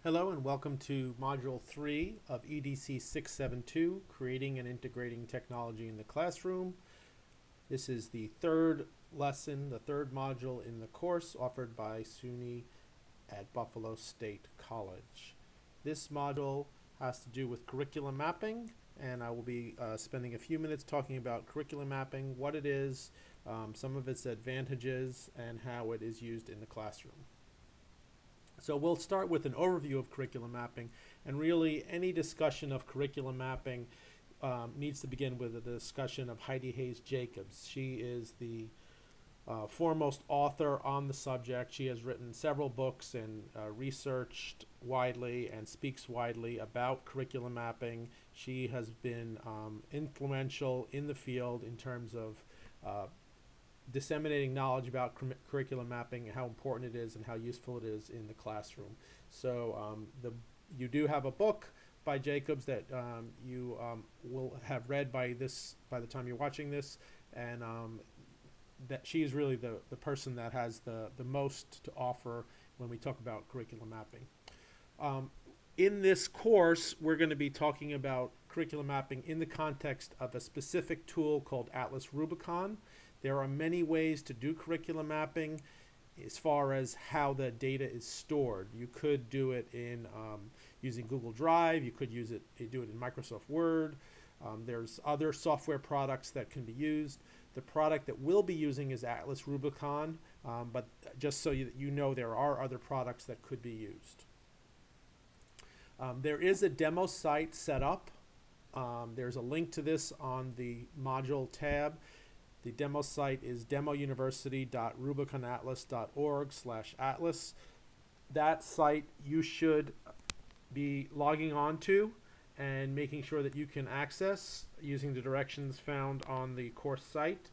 Hello and welcome to Module 3 of EDC 672, Creating and Integrating Technology in the Classroom. This is the third lesson, the third module in the course offered by SUNY at Buffalo State College. This module has to do with curriculum mapping, and I will be spending a few minutes talking about curriculum mapping, what it is, some of its advantages, and how it is used in the classroom. So we'll start with an overview of curriculum mapping, and really any discussion of curriculum mapping needs to begin with a discussion of Heidi Hayes Jacobs. She is the foremost author on the subject. She has written several books and researched widely and speaks widely about curriculum mapping. She has been influential in the field in terms of disseminating knowledge about curriculum mapping, how important it is and how useful it is in the classroom. So you do have a book by Jacobs that you will have read by the time you're watching this, and that she is really the person that has the most to offer when we talk about curriculum mapping. In this course, we're going to be talking about curriculum mapping in the context of a specific tool called Atlas Rubicon. There are many ways to do curriculum mapping as far as how the data is stored. You could do it in using Google Drive. You could do it in Microsoft Word. There's other software products that can be used. The product that we'll be using is Atlas Rubicon, but just so you know, there are other products that could be used. There is a demo site set up. There's a link to this on the module tab. The demo site is demouniversity.rubiconatlas.org/atlas. That site you should be logging on to and making sure that you can access using the directions found on the course site.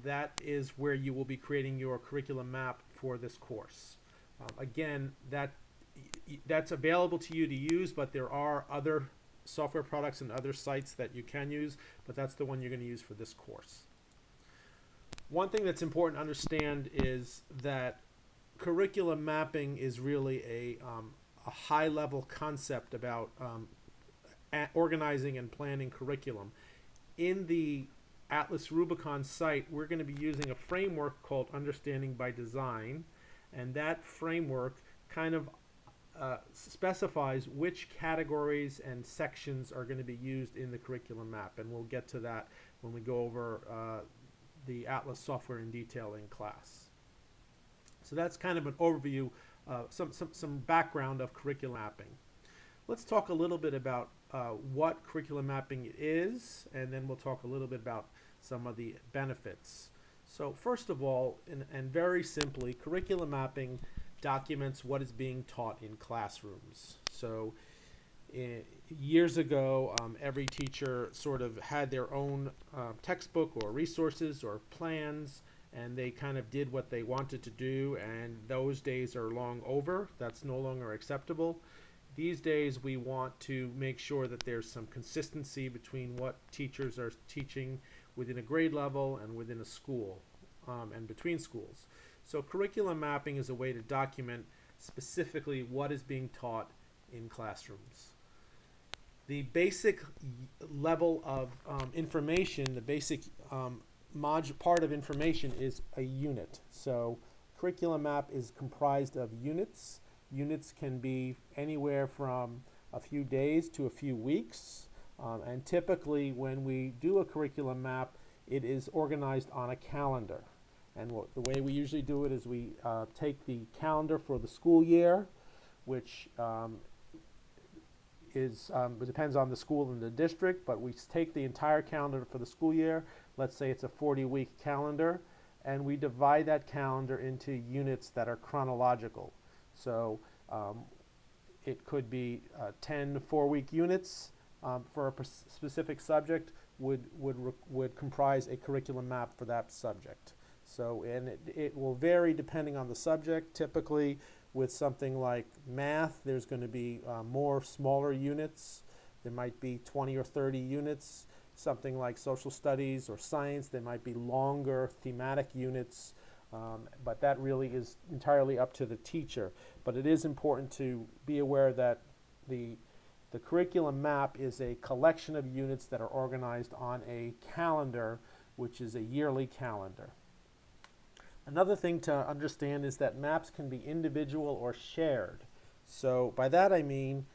That is where you will be creating your curriculum map for this course. Again, that's available to you to use, but there are other software products and other sites that you can use, but that's the one you're going to use for this course. One thing that's important to understand is that curriculum mapping is really a high-level concept about organizing and planning curriculum. In the Atlas Rubicon site, we're going to be using a framework called Understanding by Design, and that framework kind of specifies which categories and sections are going to be used in the curriculum map, and we'll get to that when we go over the Atlas software in detail in class. So that's kind of an overview, some background of curriculum mapping. Let's talk a little bit about what curriculum mapping is, and then we'll talk a little bit about some of the benefits. So first of all, and very simply, curriculum mapping documents what is being taught in classrooms. So years ago, every teacher sort of had their own textbook or resources or plans, and they kind of did what they wanted to do, and those days are long over. That's no longer acceptable. These days we want to make sure that there's some consistency between what teachers are teaching within a grade level and within a school, and between schools. So curriculum mapping is a way to document specifically what is being taught in classrooms. The basic level of information, the basic part of information is a unit. So curriculum map is comprised of units. Units can be anywhere from a few days to a few weeks. And typically when we do a curriculum map, it is organized on a calendar. And the way we usually do it is we take the calendar for the school year, which it depends on the school and the district, but we take the entire calendar for the school year. Let's say it's a 40-week calendar, and we divide that calendar into units that are chronological. So it could be 10 4-week units for a specific subject would comprise a curriculum map for that subject. So, and it will vary depending on the subject. Typically, with something like math, there's going to be more smaller units. There might be 20 or 30 units. Something like social studies or science, there might be longer thematic units. But that really is entirely up to the teacher. But it is important to be aware that the curriculum map is a collection of units that are organized on a calendar, which is a yearly calendar. Another thing to understand is that maps can be individual or shared. So by that I mean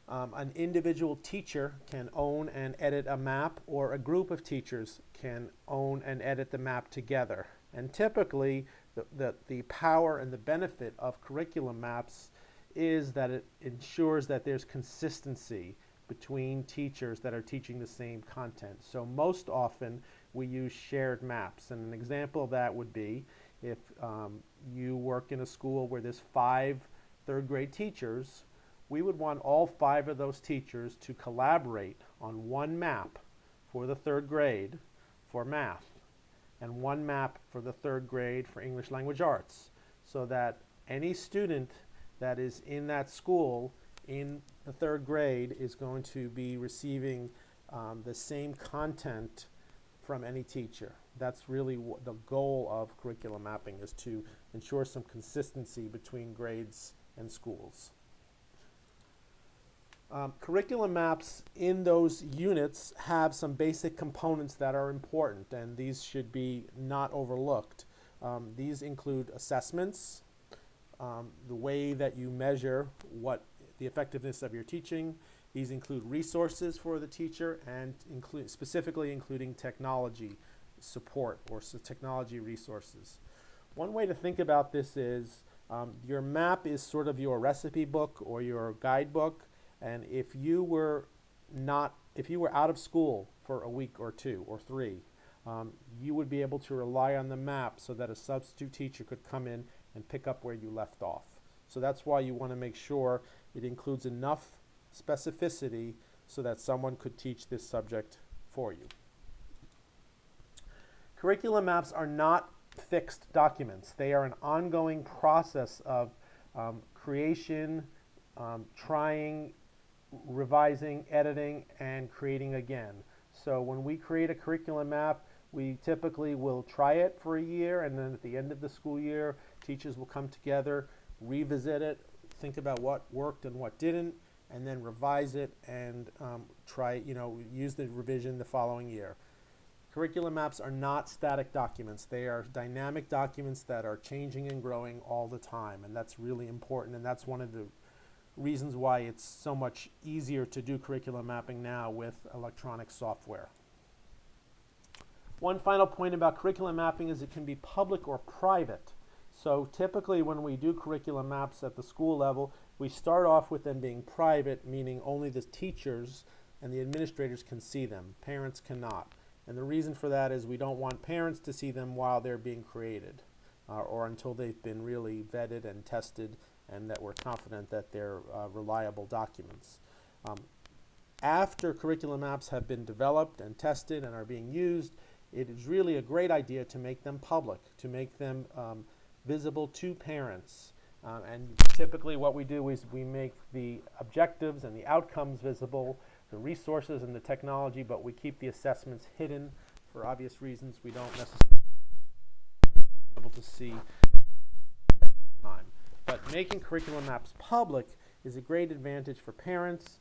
an individual teacher can own and edit a map, or a group of teachers can own and edit the map together. And typically, the power and the benefit of curriculum maps is that it ensures that there's consistency between teachers that are teaching the same content. So most often, we use shared maps. And an example of that would be if you work in a school where there's 5 third grade teachers, we would want all 5 of those teachers to collaborate on one map for the 3rd grade for math, and one map for the 3rd grade for English language arts, so that any student that is in that school in the 3rd grade is going to be receiving the same content from any teacher. That's really the goal of curriculum mapping, is to ensure some consistency between grades and schools. Curriculum maps in those units have some basic components that are important, and these should be not overlooked. These include assessments, the way that you measure what the effectiveness of your teaching. These include resources for the teacher, and specifically including technology support or technology resources. One way to think about this is your map is sort of your recipe book or your guidebook. And if you were out of school for a week or 2 or 3, you would be able to rely on the map so that a substitute teacher could come in and pick up where you left off. So that's why you want to make sure it includes enough specificity so that someone could teach this subject for you. Curriculum maps are not fixed documents. They are an ongoing process of creation, trying, revising, editing, and creating again. So when we create a curriculum map, we typically will try it for a year, and then at the end of the school year, teachers will come together, revisit it, think about what worked and what didn't, and then revise it and use the revision the following year. Curriculum maps are not static documents. They are dynamic documents that are changing and growing all the time, and that's really important, and that's one of the reasons why it's so much easier to do curriculum mapping now with electronic software. One final point about curriculum mapping is it can be public or private. So typically when we do curriculum maps at the school level, we start off with them being private, meaning only the teachers and the administrators can see them. Parents cannot. And the reason for that is we don't want parents to see them while they're being created or until they've been really vetted and tested and that we're confident that they're reliable documents. After curriculum maps have been developed and tested and are being used, it is really a great idea to make them public, to make them visible to parents. And typically what we do is we make the objectives and the outcomes visible, the resources and the technology, but we keep the assessments hidden for obvious reasons. We don't necessarily be able to see time. But making curriculum maps public is a great advantage for parents.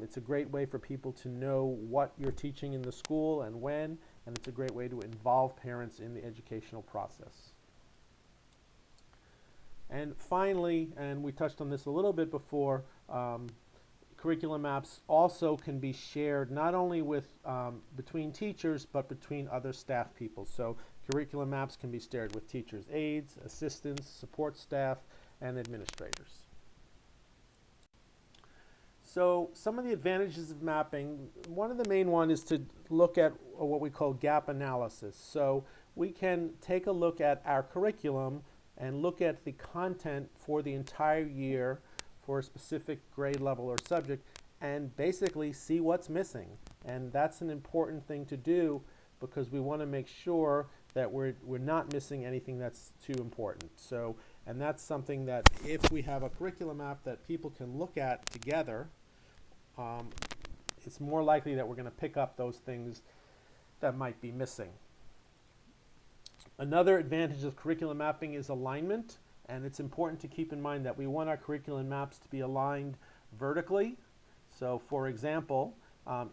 It's a great way for people to know what you're teaching in the school and when, and it's a great way to involve parents in the educational process. And finally, and we touched on this a little bit before, curriculum maps also can be shared not only with between teachers, but between other staff people. So curriculum maps can be shared with teachers' aides, assistants, support staff, and administrators. So some of the advantages of mapping, one of the main one is to look at what we call gap analysis. So we can take a look at our curriculum and look at the content for the entire year for a specific grade level or subject and basically see what's missing. And that's an important thing to do because we want to make sure that we're not missing anything that's too important. So, and that's something that if we have a curriculum map that people can look at together, it's more likely that we're going to pick up those things that might be missing. Another advantage of curriculum mapping is alignment, and it's important to keep in mind that we want our curriculum maps to be aligned vertically. So for example,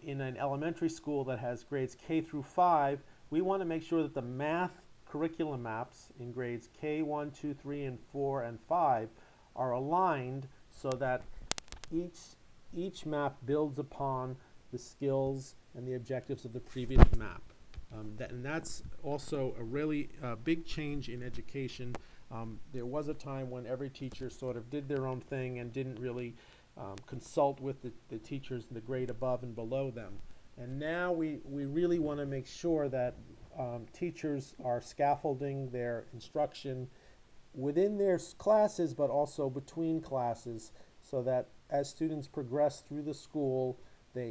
in an elementary school that has grades K through 5, we want to make sure that the math curriculum maps in grades K1, 2, 3, and 4, and 5 are aligned so that each map builds upon the skills and the objectives of the previous map. And that's also a really big change in education. There was a time when every teacher sort of did their own thing and didn't really consult with the teachers in the grade above and below them. And now we really want to make sure that teachers are scaffolding their instruction within their classes, but also between classes, so that as students progress through the school,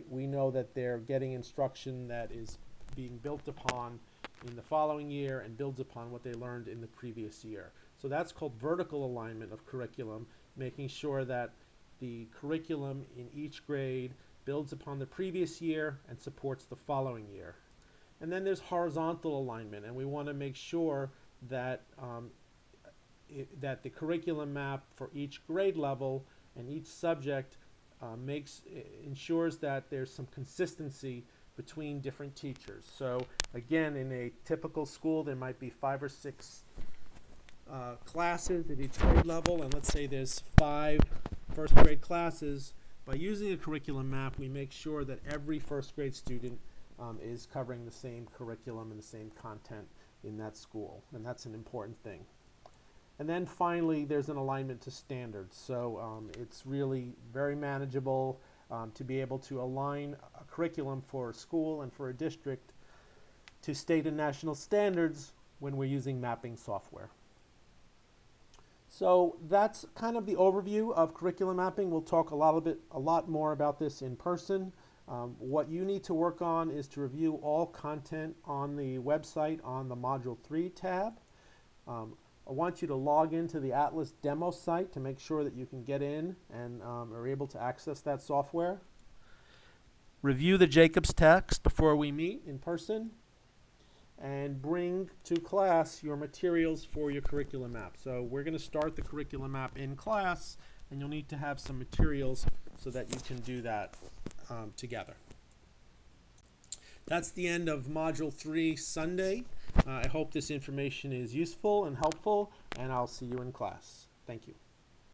we know that they're getting instruction that is being built upon in the following year and builds upon what they learned in the previous year. So that's called vertical alignment of curriculum, making sure that the curriculum in each grade builds upon the previous year and supports the following year. And then there's horizontal alignment, and we want to make sure that that the curriculum map for each grade level and each subject ensures that there's some consistency between different teachers. So again, in a typical school, there might be 5 or 6 classes at each grade level, and let's say there's 5 first grade classes. By using a curriculum map, we make sure that every first grade student is covering the same curriculum and the same content in that school, and that's an important thing. And then finally, there's an alignment to standards. So it's really very manageable to be able to align a curriculum for a school and for a district to state and national standards when we're using mapping software. So that's kind of the overview of curriculum mapping. We'll talk a lot more about this in person. What you need to work on is to review all content on the website on the Module 3 tab. I want you to log into the Atlas demo site to make sure that you can get in and are able to access that software. Review the Jacobs text before we meet in person, and bring to class your materials for your curriculum map. So we're going to start the curriculum map in class, and you'll need to have some materials so that you can do that together. That's the end of Module 3 Sunday. I hope this information is useful and helpful, and I'll see you in class. Thank you.